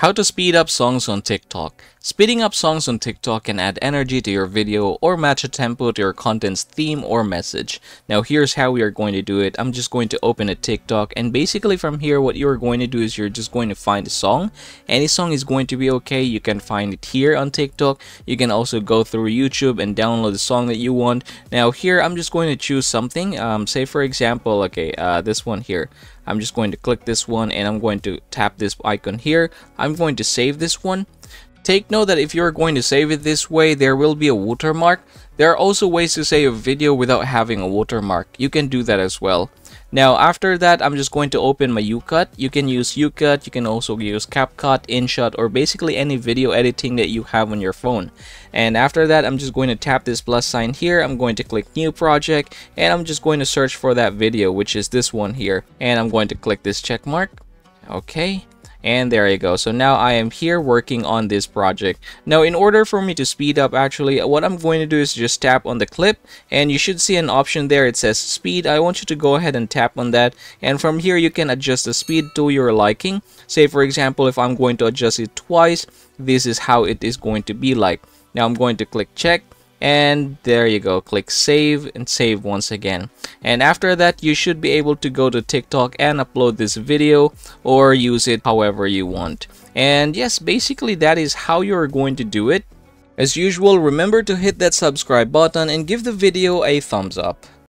How to speed up songs on TikTok. Speeding up songs on TikTok can add energy to your video or match a tempo to your content's theme or message. Now here's how we are going to do it. I'm just going to open a TikTok, and basically from here what you're going to do is you're just going to find a song. Any song is going to be okay. You can find it here on TikTok. You can also go through YouTube and download the song that you want. Now here I'm just going to choose something. Say for example, okay, this one here. I'm just going to click this one and I'm going to tap this icon here. I'm going to save this one. Take note that if you're going to save it this way, there will be a watermark. There are also ways to save a video without having a watermark. You can do that as well. Now after that, I'm just going to open my UCut. You can use UCut, you can also use CapCut, InShot, or basically any video editing that you have on your phone. And after that, I'm just going to tap this plus sign here. I'm going to click new project and I'm just going to search for that video, which is this one here. And I'm going to click this check mark. Okay. And there you go. So now I am here working on this project. Now in order for me to speed up, actually what I'm going to do is just tap on the clip and you should see an option there. It says speed. I want you to go ahead and tap on that, and from here you can adjust the speed to your liking. Say for example, if I'm going to adjust it twice, this is how it is going to be like. Now I'm going to click check. And there you go, click save and save once again. And after that, you should be able to go to TikTok and upload this video or use it however you want. And yes, basically that is how you're going to do it. As usual, remember to hit that subscribe button and give the video a thumbs up.